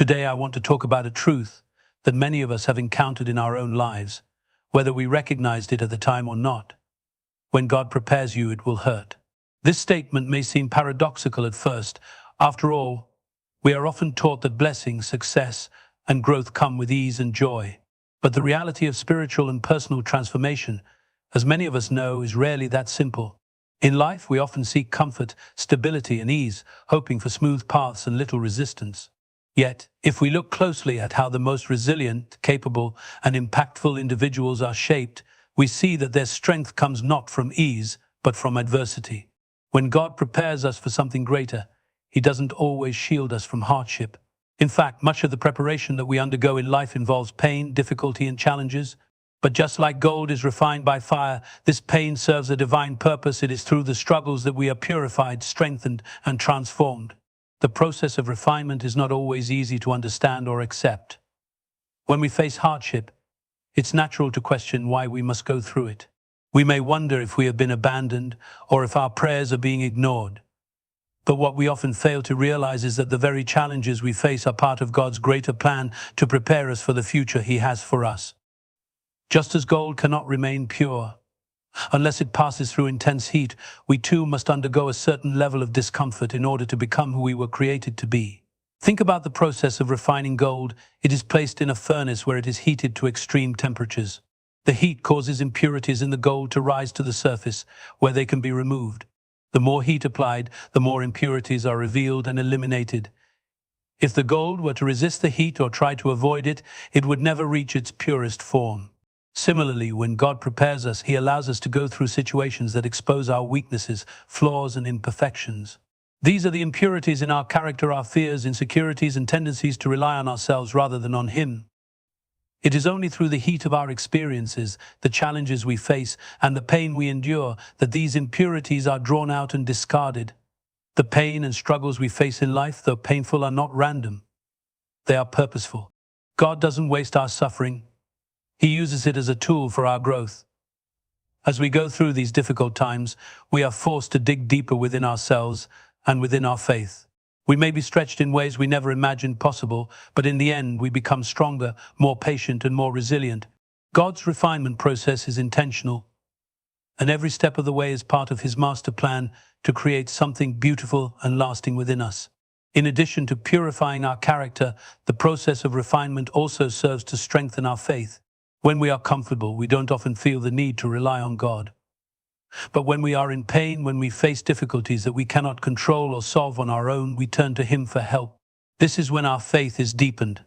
Today I want to talk about a truth that many of us have encountered in our own lives, whether we recognized it at the time or not. When God prepares you, it will hurt. This statement may seem paradoxical at first. After all, we are often taught that blessing, success, and growth come with ease and joy. But the reality of spiritual and personal transformation, as many of us know, is rarely that simple. In life, we often seek comfort, stability, and ease, hoping for smooth paths and little resistance. Yet, if we look closely at how the most resilient, capable, and impactful individuals are shaped, we see that their strength comes not from ease, but from adversity. When God prepares us for something greater, He doesn't always shield us from hardship. In fact, much of the preparation that we undergo in life involves pain, difficulty, and challenges. But just like gold is refined by fire, this pain serves a divine purpose. It is through the struggles that we are purified, strengthened, and transformed. The process of refinement is not always easy to understand or accept. When we face hardship, it's natural to question why we must go through it. We may wonder if we have been abandoned or if our prayers are being ignored. But what we often fail to realize is that the very challenges we face are part of God's greater plan to prepare us for the future He has for us. Just as gold cannot remain pure unless it passes through intense heat, we too must undergo a certain level of discomfort in order to become who we were created to be. Think about the process of refining gold. It is placed in a furnace where it is heated to extreme temperatures. The heat causes impurities in the gold to rise to the surface, where they can be removed. The more heat applied, the more impurities are revealed and eliminated. If the gold were to resist the heat or try to avoid it, it would never reach its purest form. Similarly, when God prepares us, He allows us to go through situations that expose our weaknesses, flaws, and imperfections. These are the impurities in our character, our fears, insecurities, and tendencies to rely on ourselves rather than on Him. It is only through the heat of our experiences, the challenges we face, and the pain we endure that these impurities are drawn out and discarded. The pain and struggles we face in life, though painful, are not random. They are purposeful. God doesn't waste our suffering. He uses it as a tool for our growth. As we go through these difficult times, we are forced to dig deeper within ourselves and within our faith. We may be stretched in ways we never imagined possible, but in the end we become stronger, more patient, and more resilient. God's refinement process is intentional, and every step of the way is part of His master plan to create something beautiful and lasting within us. In addition to purifying our character, the process of refinement also serves to strengthen our faith. When we are comfortable, we don't often feel the need to rely on God. But when we are in pain, when we face difficulties that we cannot control or solve on our own, we turn to Him for help. This is when our faith is deepened.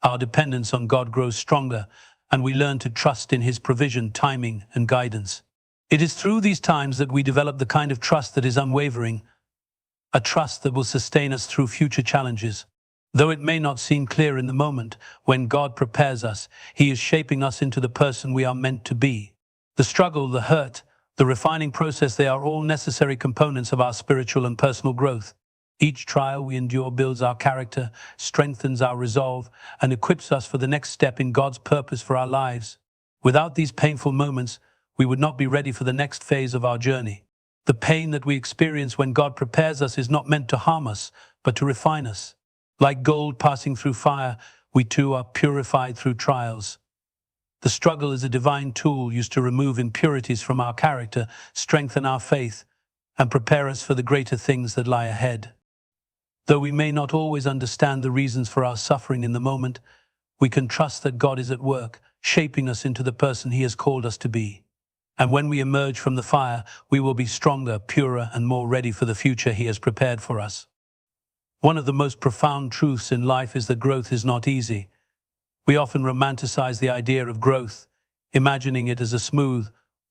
Our dependence on God grows stronger, and we learn to trust in His provision, timing, and guidance. It is through these times that we develop the kind of trust that is unwavering, a trust that will sustain us through future challenges. Though it may not seem clear in the moment, when God prepares us, He is shaping us into the person we are meant to be. The struggle, the hurt, the refining process, they are all necessary components of our spiritual and personal growth. Each trial we endure builds our character, strengthens our resolve, and equips us for the next step in God's purpose for our lives. Without these painful moments, we would not be ready for the next phase of our journey. The pain that we experience when God prepares us is not meant to harm us, but to refine us. Like gold passing through fire, we too are purified through trials. The struggle is a divine tool used to remove impurities from our character, strengthen our faith, and prepare us for the greater things that lie ahead. Though we may not always understand the reasons for our suffering in the moment, we can trust that God is at work, shaping us into the person He has called us to be. And when we emerge from the fire, we will be stronger, purer, and more ready for the future He has prepared for us. One of the most profound truths in life is that growth is not easy. We often romanticize the idea of growth, imagining it as a smooth,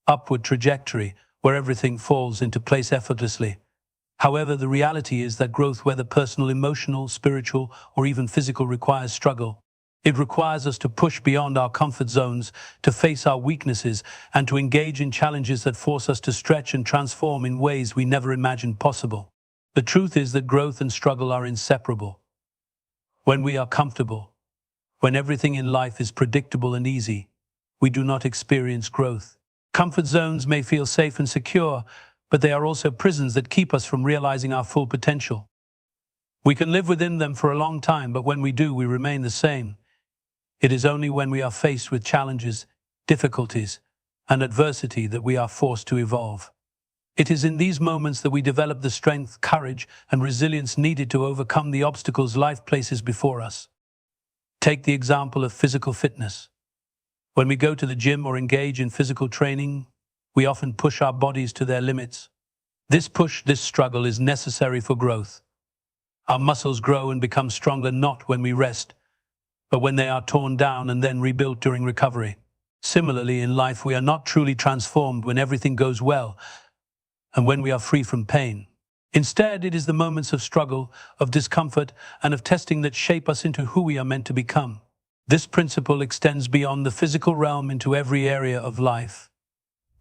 upward trajectory where everything falls into place effortlessly. However, the reality is that growth, whether personal, emotional, spiritual, or even physical, requires struggle. It requires us to push beyond our comfort zones, to face our weaknesses, and to engage in challenges that force us to stretch and transform in ways we never imagined possible. The truth is that growth and struggle are inseparable. When we are comfortable, when everything in life is predictable and easy, we do not experience growth. Comfort zones may feel safe and secure, but they are also prisons that keep us from realizing our full potential. We can live within them for a long time, but when we do, we remain the same. It is only when we are faced with challenges, difficulties, and adversity that we are forced to evolve. It is in these moments that we develop the strength, courage, and resilience needed to overcome the obstacles life places before us. Take the example of physical fitness. When we go to the gym or engage in physical training, we often push our bodies to their limits. This struggle is necessary for growth. Our muscles grow and become stronger not when we rest, but when they are torn down and then rebuilt during recovery. Similarly, in life, we are not truly transformed when everything goes well and when we are free from pain. Instead, it is the moments of struggle, of discomfort, and of testing that shape us into who we are meant to become. This principle extends beyond the physical realm into every area of life.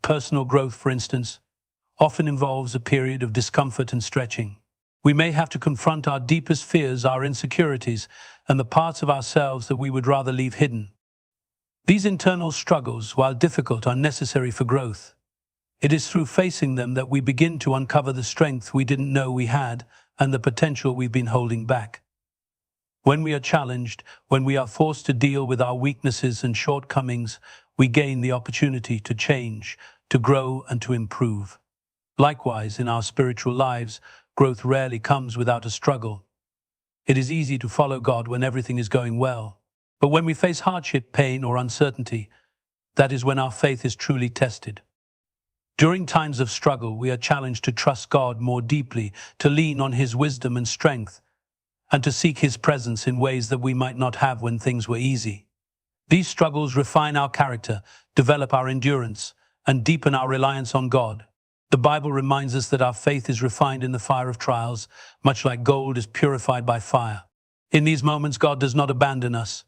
Personal growth, for instance, often involves a period of discomfort and stretching. We may have to confront our deepest fears, our insecurities, and the parts of ourselves that we would rather leave hidden. These internal struggles, while difficult, are necessary for growth. It is through facing them that we begin to uncover the strength we didn't know we had and the potential we've been holding back. When we are challenged, when we are forced to deal with our weaknesses and shortcomings, we gain the opportunity to change, to grow, and to improve. Likewise, in our spiritual lives, growth rarely comes without a struggle. It is easy to follow God when everything is going well. But when we face hardship, pain, or uncertainty, that is when our faith is truly tested. During times of struggle, we are challenged to trust God more deeply, to lean on His wisdom and strength, and to seek His presence in ways that we might not have when things were easy. These struggles refine our character, develop our endurance, and deepen our reliance on God. The Bible reminds us that our faith is refined in the fire of trials, much like gold is purified by fire. In these moments, God does not abandon us.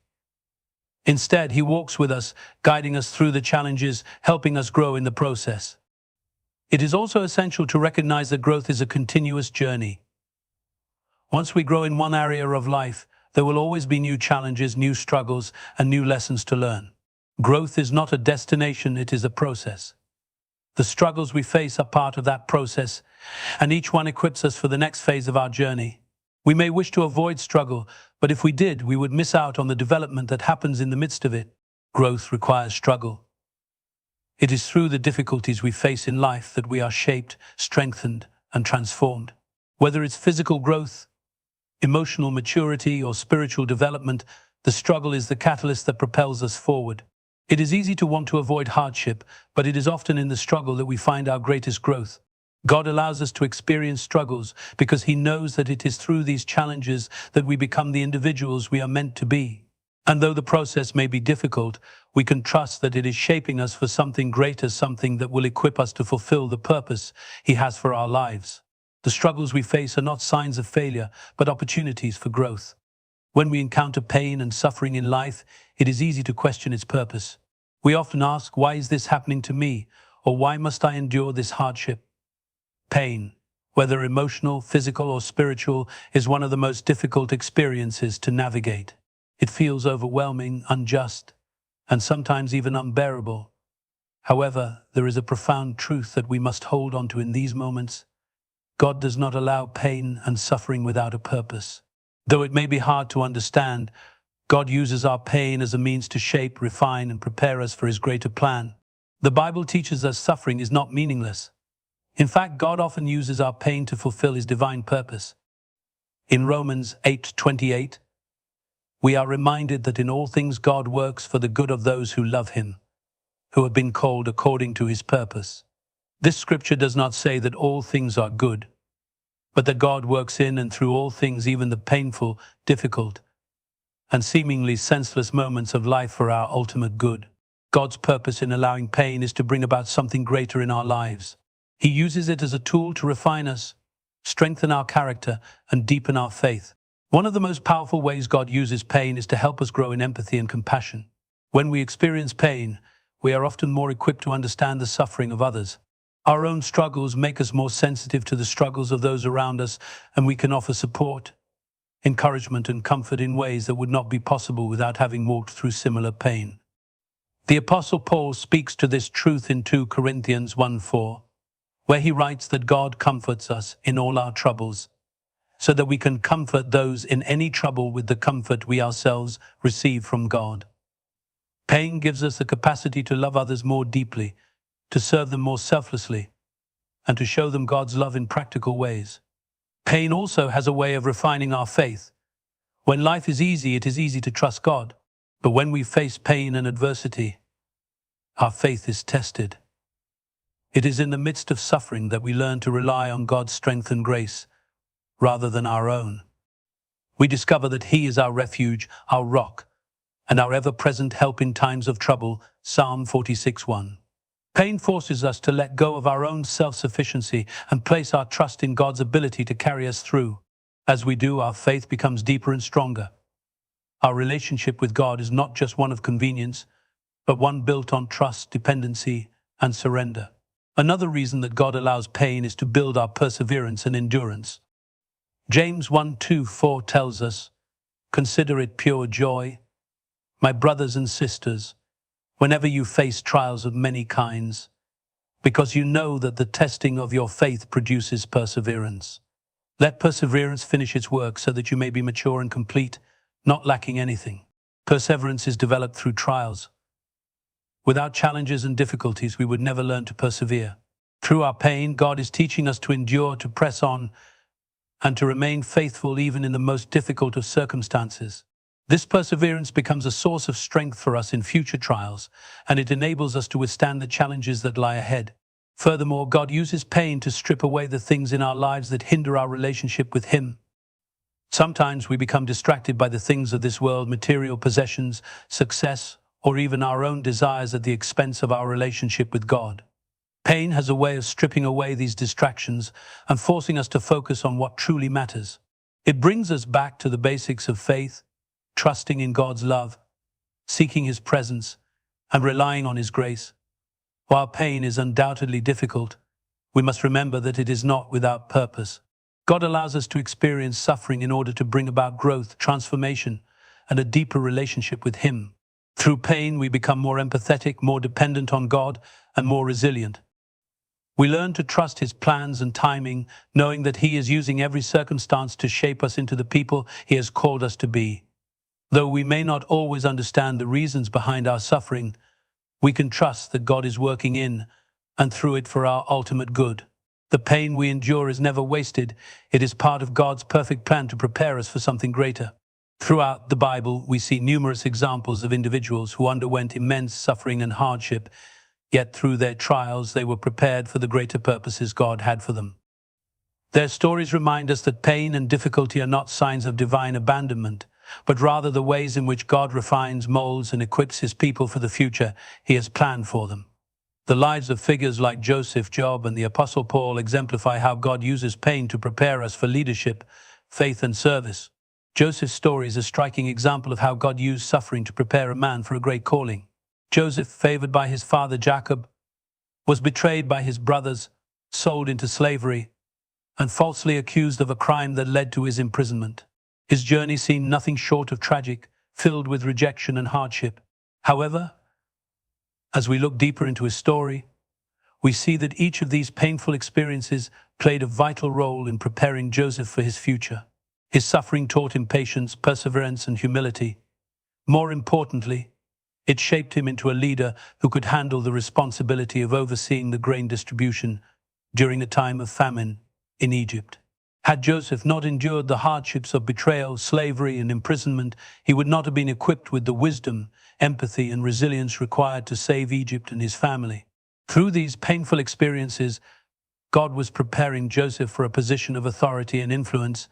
Instead, He walks with us, guiding us through the challenges, helping us grow in the process. It is also essential to recognize that growth is a continuous journey. Once we grow in one area of life, there will always be new challenges, new struggles, and new lessons to learn. Growth is not a destination, it is a process. The struggles we face are part of that process, and each one equips us for the next phase of our journey. We may wish to avoid struggle, but if we did, we would miss out on the development that happens in the midst of it. Growth requires struggle. It is through the difficulties we face in life that we are shaped, strengthened, and transformed. Whether it's physical growth, emotional maturity, or spiritual development, the struggle is the catalyst that propels us forward. It is easy to want to avoid hardship, but it is often in the struggle that we find our greatest growth. God allows us to experience struggles because He knows that it is through these challenges that we become the individuals we are meant to be. And though the process may be difficult, we can trust that it is shaping us for something greater, something that will equip us to fulfill the purpose He has for our lives. The struggles we face are not signs of failure, but opportunities for growth. When we encounter pain and suffering in life, it is easy to question its purpose. We often ask, why is this happening to me? Or why must I endure this hardship? Pain, whether emotional, physical, or spiritual, is one of the most difficult experiences to navigate. It feels overwhelming, unjust, and sometimes even unbearable. However, there is a profound truth that we must hold on to in these moments. God does not allow pain and suffering without a purpose. Though it may be hard to understand, God uses our pain as a means to shape, refine, and prepare us for His greater plan. The Bible teaches us suffering is not meaningless. In fact, God often uses our pain to fulfill His divine purpose. In Romans 8:28, we are reminded that in all things God works for the good of those who love Him, who have been called according to His purpose. This scripture does not say that all things are good, but that God works in and through all things, even the painful, difficult, and seemingly senseless moments of life for our ultimate good. God's purpose in allowing pain is to bring about something greater in our lives. He uses it as a tool to refine us, strengthen our character, and deepen our faith. One of the most powerful ways God uses pain is to help us grow in empathy and compassion. When we experience pain, we are often more equipped to understand the suffering of others. Our own struggles make us more sensitive to the struggles of those around us, and we can offer support, encouragement, and comfort in ways that would not be possible without having walked through similar pain. The Apostle Paul speaks to this truth in 2 Corinthians 1:4, where he writes that God comforts us in all our troubles, so that we can comfort those in any trouble with the comfort we ourselves receive from God. Pain gives us the capacity to love others more deeply, to serve them more selflessly, and to show them God's love in practical ways. Pain also has a way of refining our faith. When life is easy, it is easy to trust God. But when we face pain and adversity, our faith is tested. It is in the midst of suffering that we learn to rely on God's strength and grace rather than our own. We discover that He is our refuge, our rock, and our ever-present help in times of trouble, Psalm 46:1. Pain forces us to let go of our own self-sufficiency and place our trust in God's ability to carry us through. As we do, our faith becomes deeper and stronger. Our relationship with God is not just one of convenience, but one built on trust, dependency, and surrender. Another reason that God allows pain is to build our perseverance and endurance. James 1:2-4 tells us, "Consider it pure joy, my brothers and sisters, whenever you face trials of many kinds, because you know that the testing of your faith produces perseverance. Let perseverance finish its work so that you may be mature and complete, not lacking anything." Perseverance is developed through trials. Without challenges and difficulties, we would never learn to persevere. Through our pain, God is teaching us to endure, to press on, and to remain faithful even in the most difficult of circumstances. This perseverance becomes a source of strength for us in future trials, and it enables us to withstand the challenges that lie ahead. Furthermore, God uses pain to strip away the things in our lives that hinder our relationship with Him. Sometimes we become distracted by the things of this world, material possessions, success, or even our own desires at the expense of our relationship with God. Pain has a way of stripping away these distractions and forcing us to focus on what truly matters. It brings us back to the basics of faith, trusting in God's love, seeking His presence, and relying on His grace. While pain is undoubtedly difficult, we must remember that it is not without purpose. God allows us to experience suffering in order to bring about growth, transformation, and a deeper relationship with Him. Through pain, we become more empathetic, more dependent on God, and more resilient. We learn to trust His plans and timing, knowing that He is using every circumstance to shape us into the people He has called us to be. Though we may not always understand the reasons behind our suffering, we can trust that God is working in and through it for our ultimate good. The pain we endure is never wasted. It is part of God's perfect plan to prepare us for something greater. Throughout the Bible, we see numerous examples of individuals who underwent immense suffering and hardship, yet through their trials they were prepared for the greater purposes God had for them. Their stories remind us that pain and difficulty are not signs of divine abandonment, but rather the ways in which God refines, molds, and equips His people for the future He has planned for them. The lives of figures like Joseph, Job, and the Apostle Paul exemplify how God uses pain to prepare us for leadership, faith, and service. Joseph's story is a striking example of how God used suffering to prepare a man for a great calling. Joseph, favored by his father Jacob, was betrayed by his brothers, sold into slavery, and falsely accused of a crime that led to his imprisonment. His journey seemed nothing short of tragic, filled with rejection and hardship. However, as we look deeper into his story, we see that each of these painful experiences played a vital role in preparing Joseph for his future. His suffering taught him patience, perseverance, and humility. More importantly, it shaped him into a leader who could handle the responsibility of overseeing the grain distribution during a time of famine in Egypt. Had Joseph not endured the hardships of betrayal, slavery, and imprisonment, he would not have been equipped with the wisdom, empathy, and resilience required to save Egypt and his family. Through these painful experiences, God was preparing Joseph for a position of authority and influence,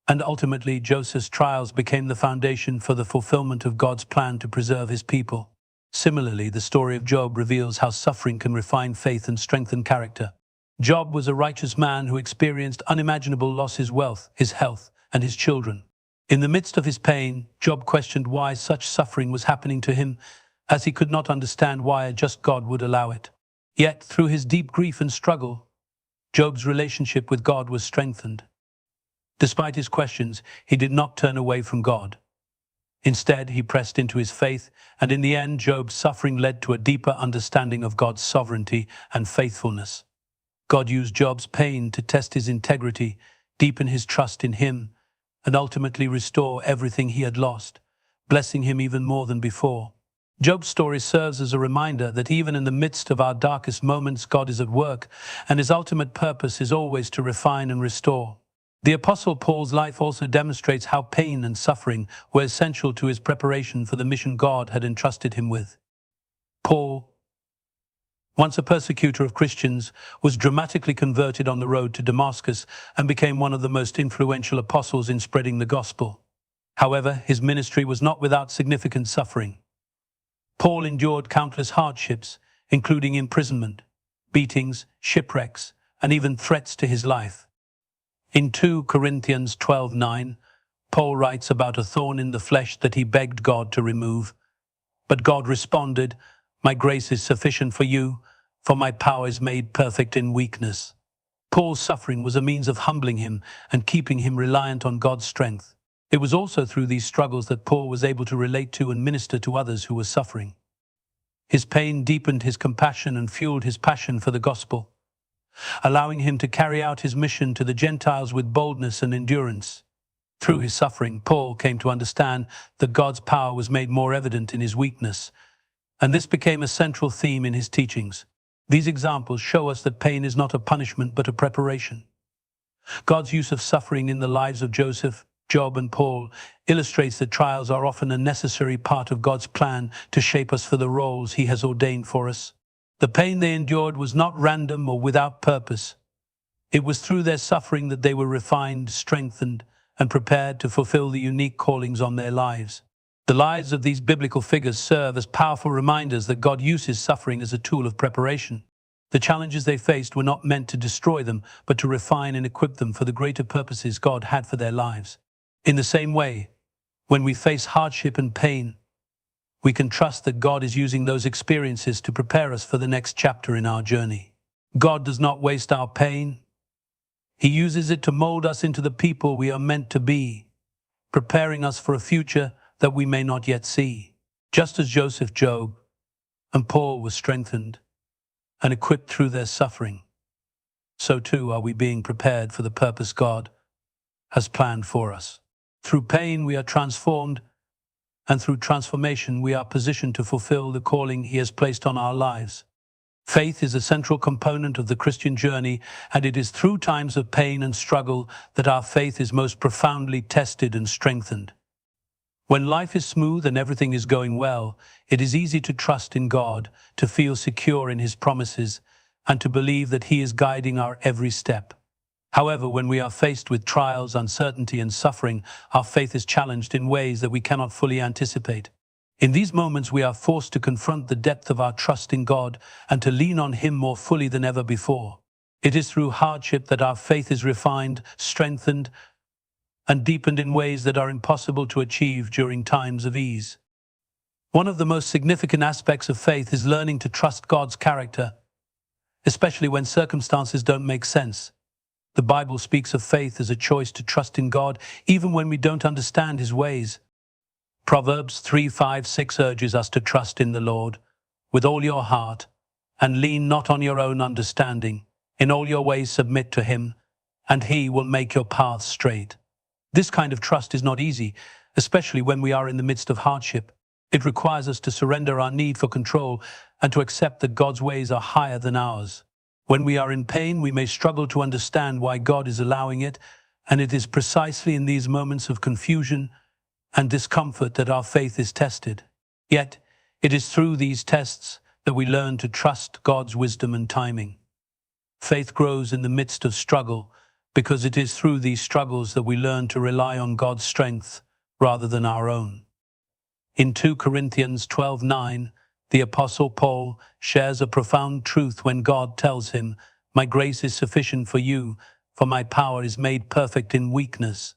and ultimately Joseph's trials became the foundation for the fulfillment of God's plan to preserve His people. Similarly, the story of Job reveals how suffering can refine faith and strengthen character. Job was a righteous man who experienced unimaginable loss: his wealth, his health, and his children. In the midst of his pain, Job questioned why such suffering was happening to him, as he could not understand why a just God would allow it. Yet, through his deep grief and struggle, Job's relationship with God was strengthened. Despite his questions, he did not turn away from God. Instead, he pressed into his faith, and in the end, Job's suffering led to a deeper understanding of God's sovereignty and faithfulness. God used Job's pain to test his integrity, deepen his trust in him, and ultimately restore everything he had lost, blessing him even more than before. Job's story serves as a reminder that even in the midst of our darkest moments, God is at work, and his ultimate purpose is always to refine and restore. The Apostle Paul's life also demonstrates how pain and suffering were essential to his preparation for the mission God had entrusted him with. Paul, once a persecutor of Christians, was dramatically converted on the road to Damascus and became one of the most influential apostles in spreading the gospel. However, his ministry was not without significant suffering. Paul endured countless hardships, including imprisonment, beatings, shipwrecks, and even threats to his life. In 2 Corinthians 12:9, Paul writes about a thorn in the flesh that he begged God to remove. But God responded, "My grace is sufficient for you, for my power is made perfect in weakness." Paul's suffering was a means of humbling him and keeping him reliant on God's strength. It was also through these struggles that Paul was able to relate to and minister to others who were suffering. His pain deepened his compassion and fueled his passion for the gospel, allowing him to carry out his mission to the Gentiles with boldness and endurance. Through his suffering, Paul came to understand that God's power was made more evident in his weakness, and this became a central theme in his teachings. These examples show us that pain is not a punishment but a preparation. God's use of suffering in the lives of Joseph, Job, and Paul illustrates that trials are often a necessary part of God's plan to shape us for the roles he has ordained for us. The pain they endured was not random or without purpose. It was through their suffering that they were refined, strengthened, and prepared to fulfill the unique callings on their lives. The lives of these biblical figures serve as powerful reminders that God uses suffering as a tool of preparation. The challenges they faced were not meant to destroy them, but to refine and equip them for the greater purposes God had for their lives. In the same way, when we face hardship and pain, we can trust that God is using those experiences to prepare us for the next chapter in our journey. God does not waste our pain. He uses it to mold us into the people we are meant to be, preparing us for a future that we may not yet see. Just as Joseph, Job, and Paul were strengthened and equipped through their suffering, so too are we being prepared for the purpose God has planned for us. Through pain we are transformed, and through transformation we are positioned to fulfill the calling He has placed on our lives. Faith is a central component of the Christian journey, and it is through times of pain and struggle that our faith is most profoundly tested and strengthened. When life is smooth and everything is going well, it is easy to trust in God, to feel secure in His promises, and to believe that He is guiding our every step. However, when we are faced with trials, uncertainty, and suffering, our faith is challenged in ways that we cannot fully anticipate. In these moments, we are forced to confront the depth of our trust in God and to lean on Him more fully than ever before. It is through hardship that our faith is refined, strengthened, and deepened in ways that are impossible to achieve during times of ease. One of the most significant aspects of faith is learning to trust God's character, especially when circumstances don't make sense. The Bible speaks of faith as a choice to trust in God even when we don't understand His ways. Proverbs 3:5-6 urges us to trust in the Lord with all your heart and lean not on your own understanding. In all your ways submit to Him, and He will make your paths straight. This kind of trust is not easy, especially when we are in the midst of hardship. It requires us to surrender our need for control and to accept that God's ways are higher than ours. When we are in pain, we may struggle to understand why God is allowing it, and it is precisely in these moments of confusion and discomfort that our faith is tested. Yet, it is through these tests that we learn to trust God's wisdom and timing. Faith grows in the midst of struggle because it is through these struggles that we learn to rely on God's strength rather than our own. In 2 Corinthians 12:9, the Apostle Paul shares a profound truth when God tells him, "My grace is sufficient for you, for my power is made perfect in weakness."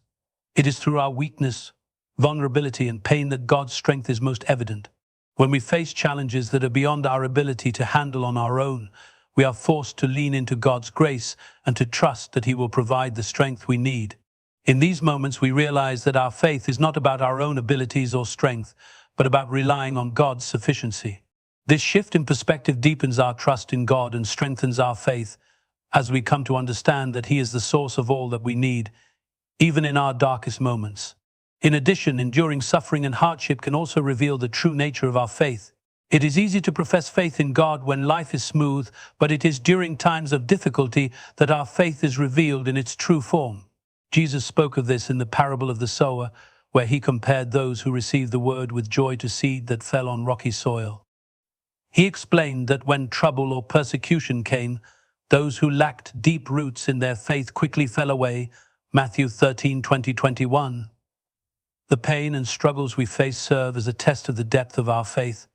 It is through our weakness, vulnerability, and pain that God's strength is most evident. When we face challenges that are beyond our ability to handle on our own, we are forced to lean into God's grace and to trust that He will provide the strength we need. In these moments, we realize that our faith is not about our own abilities or strength, but about relying on God's sufficiency. This shift in perspective deepens our trust in God and strengthens our faith, as we come to understand that He is the source of all that we need, even in our darkest moments. In addition, enduring suffering and hardship can also reveal the true nature of our faith. It is easy to profess faith in God when life is smooth, but it is during times of difficulty that our faith is revealed in its true form. Jesus spoke of this in the parable of the sower, where He compared those who received the word with joy to seed that fell on rocky soil. He explained that when trouble or persecution came, those who lacked deep roots in their faith quickly fell away. Matthew 13:20-21. The pain and struggles we face serve as a test of the depth of our faith.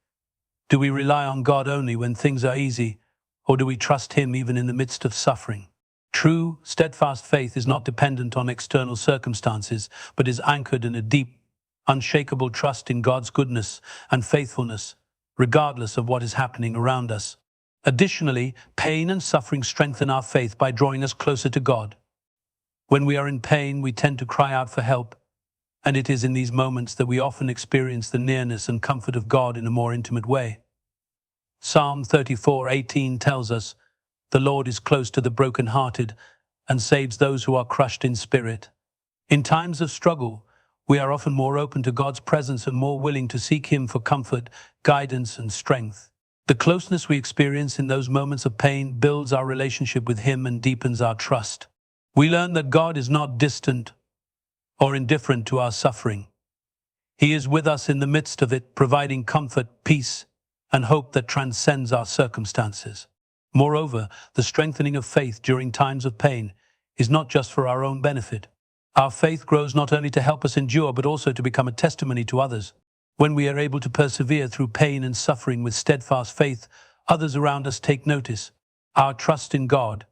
Do we rely on God only when things are easy, or do we trust Him even in the midst of suffering? True, steadfast faith is not dependent on external circumstances, but is anchored in a deep, unshakable trust in God's goodness and faithfulness, regardless of what is happening around us. Additionally, pain and suffering strengthen our faith by drawing us closer to God. When we are in pain, we tend to cry out for help, and it is in these moments that we often experience the nearness and comfort of God in a more intimate way. Psalm 34:18 tells us, "The Lord is close to the brokenhearted and saves those who are crushed in spirit." In times of struggle, we are often more open to God's presence and more willing to seek Him for comfort, guidance, and strength. The closeness we experience in those moments of pain builds our relationship with Him and deepens our trust. We learn that God is not distant or indifferent to our suffering. He is with us in the midst of it, providing comfort, peace, and hope that transcends our circumstances. Moreover, the strengthening of faith during times of pain is not just for our own benefit. Our faith grows not only to help us endure, but also to become a testimony to others. When we are able to persevere through pain and suffering with steadfast faith, others around us take notice. Our trust in God,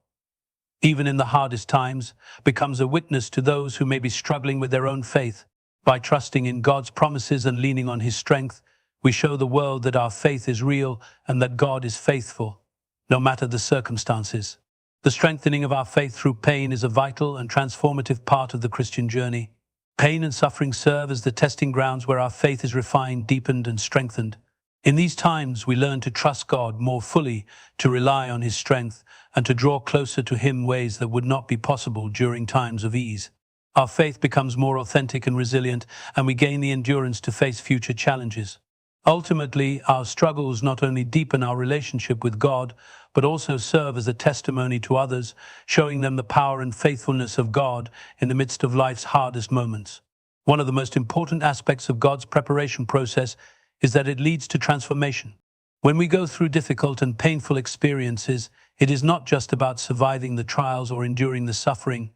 even in the hardest times, becomes a witness to those who may be struggling with their own faith. By trusting in God's promises and leaning on His strength, we show the world that our faith is real and that God is faithful, no matter the circumstances. The strengthening of our faith through pain is a vital and transformative part of the Christian journey. Pain and suffering serve as the testing grounds where our faith is refined, deepened, and strengthened. In these times, we learn to trust God more fully, to rely on His strength, and to draw closer to Him in ways that would not be possible during times of ease. Our faith becomes more authentic and resilient, and we gain the endurance to face future challenges. Ultimately, our struggles not only deepen our relationship with God, but also serve as a testimony to others, showing them the power and faithfulness of God in the midst of life's hardest moments. One of the most important aspects of God's preparation process is that it leads to transformation. When we go through difficult and painful experiences, it is not just about surviving the trials or enduring the suffering.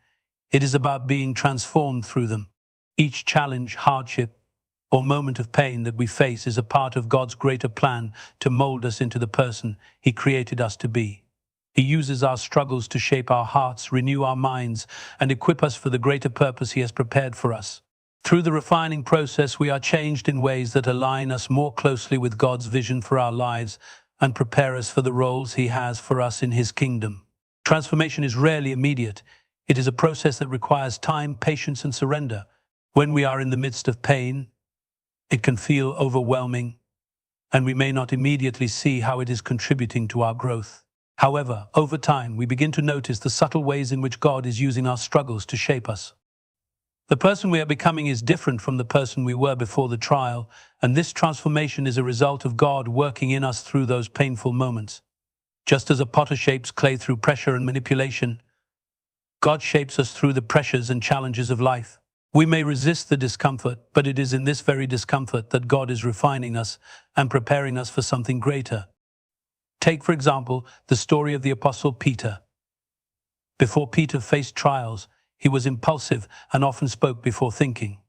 It is about being transformed through them. Each challenge, hardship, or moment of pain that we face is a part of God's greater plan to mold us into the person He created us to be. He uses our struggles to shape our hearts, renew our minds, and equip us for the greater purpose He has prepared for us. Through the refining process, we are changed in ways that align us more closely with God's vision for our lives and prepare us for the roles He has for us in His kingdom. Transformation is rarely immediate. It is a process that requires time, patience, and surrender. When we are in the midst of pain, it can feel overwhelming, and we may not immediately see how it is contributing to our growth. However, over time, we begin to notice the subtle ways in which God is using our struggles to shape us. The person we are becoming is different from the person we were before the trial, and this transformation is a result of God working in us through those painful moments. Just as a potter shapes clay through pressure and manipulation, God shapes us through the pressures and challenges of life. We may resist the discomfort, but it is in this very discomfort that God is refining us and preparing us for something greater. Take, for example, the story of the Apostle Peter. Before Peter faced trials, he was impulsive and often spoke before thinking.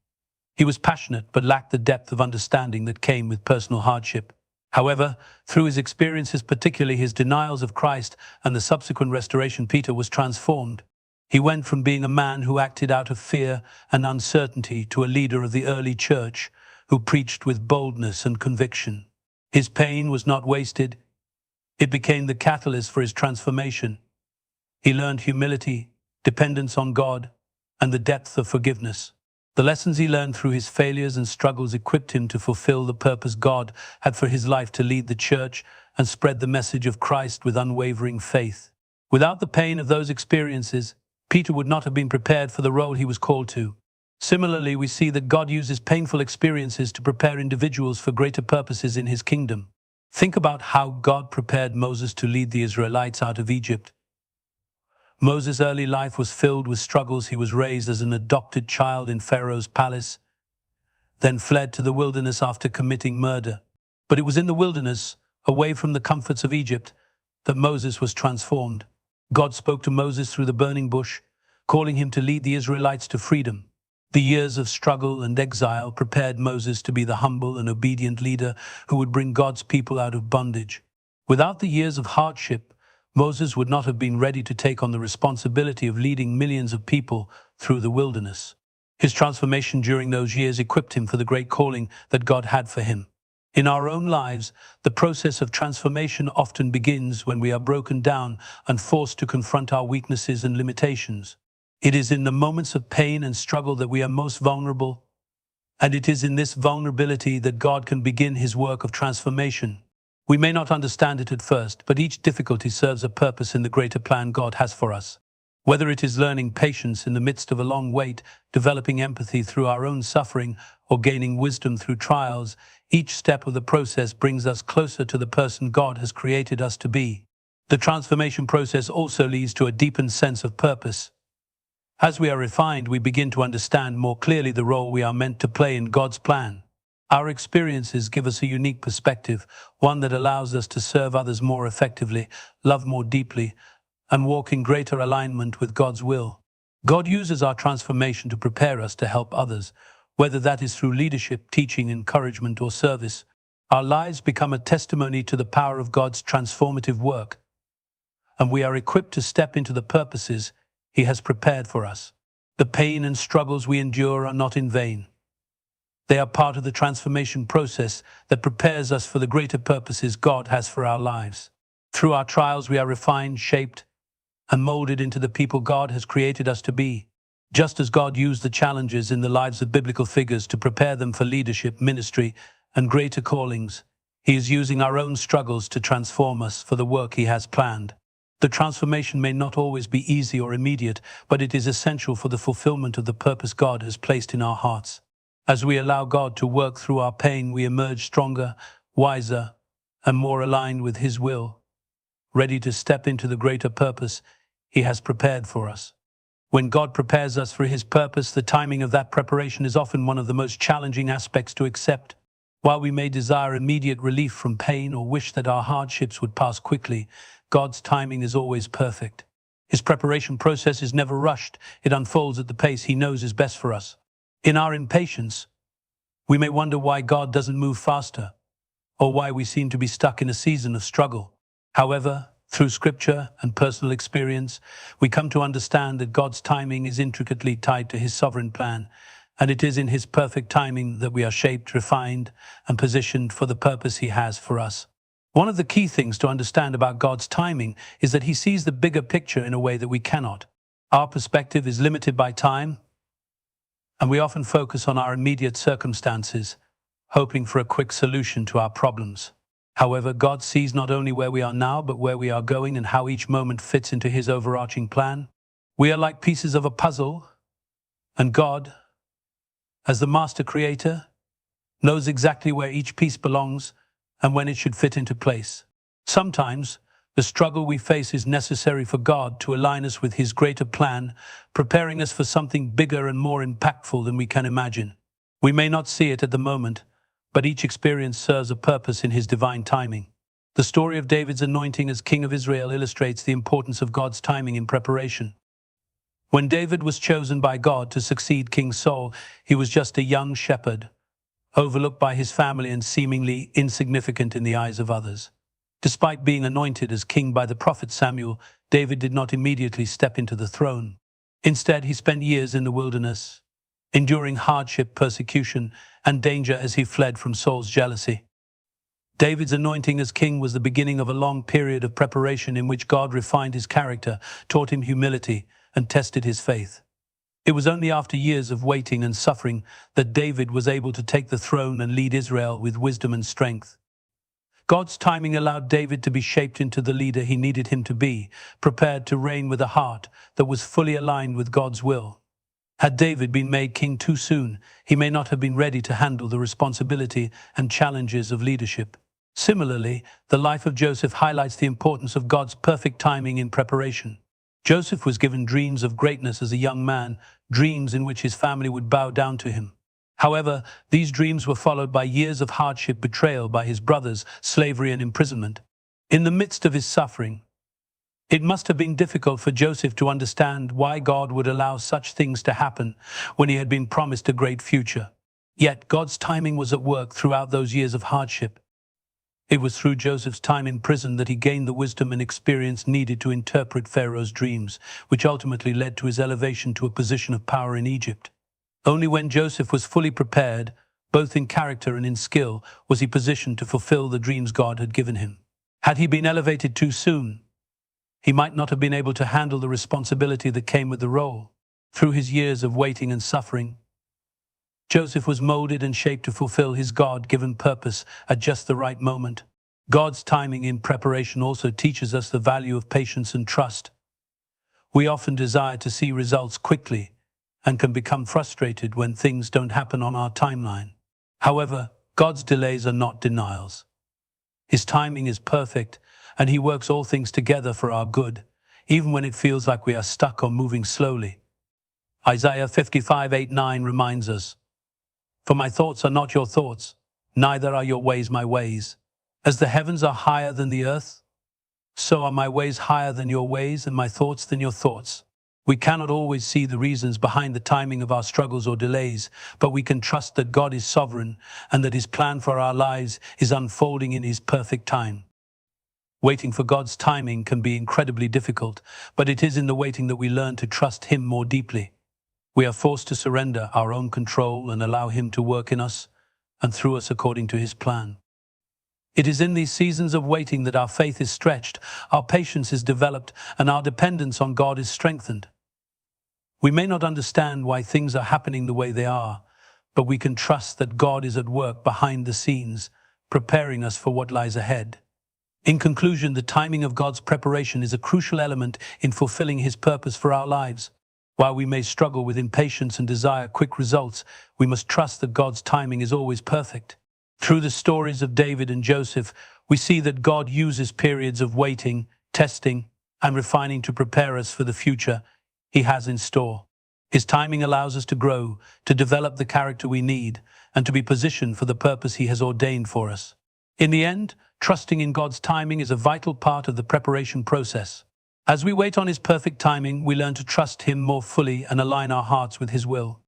He was passionate but lacked the depth of understanding that came with personal hardship. However, through his experiences, particularly his denials of Christ and the subsequent restoration, Peter was transformed. He went from being a man who acted out of fear and uncertainty to a leader of the early church who preached with boldness and conviction. His pain was not wasted. It became the catalyst for his transformation. He learned humility, dependence on God, and the depth of forgiveness. The lessons he learned through his failures and struggles equipped him to fulfill the purpose God had for his life, to lead the church and spread the message of Christ with unwavering faith. Without the pain of those experiences, Peter would not have been prepared for the role he was called to. Similarly, we see that God uses painful experiences to prepare individuals for greater purposes in his kingdom. Think about how God prepared Moses to lead the Israelites out of Egypt. Moses' early life was filled with struggles. He was raised as an adopted child in Pharaoh's palace, then fled to the wilderness after committing murder. But it was in the wilderness, away from the comforts of Egypt, that Moses was transformed. God spoke to Moses through the burning bush, calling him to lead the Israelites to freedom. The years of struggle and exile prepared Moses to be the humble and obedient leader who would bring God's people out of bondage. Without the years of hardship, Moses would not have been ready to take on the responsibility of leading millions of people through the wilderness. His transformation during those years equipped him for the great calling that God had for him. In our own lives, the process of transformation often begins when we are broken down and forced to confront our weaknesses and limitations. It is in the moments of pain and struggle that we are most vulnerable, and it is in this vulnerability that God can begin his work of transformation. We may not understand it at first, but each difficulty serves a purpose in the greater plan God has for us. Whether it is learning patience in the midst of a long wait, developing empathy through our own suffering, or gaining wisdom through trials, each step of the process brings us closer to the person God has created us to be. The transformation process also leads to a deepened sense of purpose. As we are refined, we begin to understand more clearly the role we are meant to play in God's plan. Our experiences give us a unique perspective, one that allows us to serve others more effectively, love more deeply, and walk in greater alignment with God's will. God uses our transformation to prepare us to help others, whether that is through leadership, teaching, encouragement, or service. Our lives become a testimony to the power of God's transformative work, and we are equipped to step into the purposes He has prepared for us. The pain and struggles we endure are not in vain. They are part of the transformation process that prepares us for the greater purposes God has for our lives. Through our trials, we are refined, shaped, and molded into the people God has created us to be. Just as God used the challenges in the lives of biblical figures to prepare them for leadership, ministry, and greater callings, He is using our own struggles to transform us for the work He has planned. The transformation may not always be easy or immediate, but it is essential for the fulfillment of the purpose God has placed in our hearts. As we allow God to work through our pain, we emerge stronger, wiser, and more aligned with His will, ready to step into the greater purpose He has prepared for us. When God prepares us for His purpose, the timing of that preparation is often one of the most challenging aspects to accept. While we may desire immediate relief from pain or wish that our hardships would pass quickly, God's timing is always perfect. His preparation process is never rushed. It unfolds at the pace He knows is best for us. In our impatience, we may wonder why God doesn't move faster, or why we seem to be stuck in a season of struggle. However, through Scripture and personal experience, we come to understand that God's timing is intricately tied to His sovereign plan, and it is in His perfect timing that we are shaped, refined, and positioned for the purpose He has for us. One of the key things to understand about God's timing is that He sees the bigger picture in a way that we cannot. Our perspective is limited by time, and we often focus on our immediate circumstances, hoping for a quick solution to our problems. However, God sees not only where we are now, but where we are going and how each moment fits into His overarching plan. We are like pieces of a puzzle, and God, as the master creator, knows exactly where each piece belongs and when it should fit into place. Sometimes, the struggle we face is necessary for God to align us with His greater plan, preparing us for something bigger and more impactful than we can imagine. We may not see it at the moment, but each experience serves a purpose in His divine timing. The story of David's anointing as king of Israel illustrates the importance of God's timing in preparation. When David was chosen by God to succeed King Saul, he was just a young shepherd, overlooked by his family and seemingly insignificant in the eyes of others. Despite being anointed as king by the prophet Samuel, David did not immediately step into the throne. Instead, he spent years in the wilderness, enduring hardship, persecution, and danger as he fled from Saul's jealousy. David's anointing as king was the beginning of a long period of preparation in which God refined his character, taught him humility, and tested his faith. It was only after years of waiting and suffering that David was able to take the throne and lead Israel with wisdom and strength. God's timing allowed David to be shaped into the leader he needed him to be, prepared to reign with a heart that was fully aligned with God's will. Had David been made king too soon, he may not have been ready to handle the responsibility and challenges of leadership. Similarly, the life of Joseph highlights the importance of God's perfect timing in preparation. Joseph was given dreams of greatness as a young man, dreams in which his family would bow down to him. However, these dreams were followed by years of hardship, betrayal by his brothers, slavery and imprisonment. In the midst of his suffering, it must have been difficult for Joseph to understand why God would allow such things to happen when he had been promised a great future. Yet God's timing was at work throughout those years of hardship. It was through Joseph's time in prison that he gained the wisdom and experience needed to interpret Pharaoh's dreams, which ultimately led to his elevation to a position of power in Egypt. Only when Joseph was fully prepared, both in character and in skill, was he positioned to fulfill the dreams God had given him. Had he been elevated too soon, he might not have been able to handle the responsibility that came with the role. Through his years of waiting and suffering, Joseph was molded and shaped to fulfill his God-given purpose at just the right moment. God's timing in preparation also teaches us the value of patience and trust. We often desire to see results quickly and can become frustrated when things don't happen on our timeline. However, God's delays are not denials. His timing is perfect, and He works all things together for our good, even when it feels like we are stuck or moving slowly. Isaiah 55:8-9 reminds us, "For my thoughts are not your thoughts, neither are your ways my ways. As the heavens are higher than the earth, so are my ways higher than your ways, and my thoughts than your thoughts." We cannot always see the reasons behind the timing of our struggles or delays, but we can trust that God is sovereign and that His plan for our lives is unfolding in His perfect time. Waiting for God's timing can be incredibly difficult, but it is in the waiting that we learn to trust Him more deeply. We are forced to surrender our own control and allow Him to work in us and through us according to His plan. It is in these seasons of waiting that our faith is stretched, our patience is developed, and our dependence on God is strengthened. We may not understand why things are happening the way they are, but we can trust that God is at work behind the scenes, preparing us for what lies ahead. In conclusion, the timing of God's preparation is a crucial element in fulfilling His purpose for our lives. While we may struggle with impatience and desire quick results, we must trust that God's timing is always perfect. Through the stories of David and Joseph, we see that God uses periods of waiting, testing, and refining to prepare us for the future He has in store. His timing allows us to grow, to develop the character we need, and to be positioned for the purpose He has ordained for us. In the end, trusting in God's timing is a vital part of the preparation process. As we wait on His perfect timing, we learn to trust Him more fully and align our hearts with His will.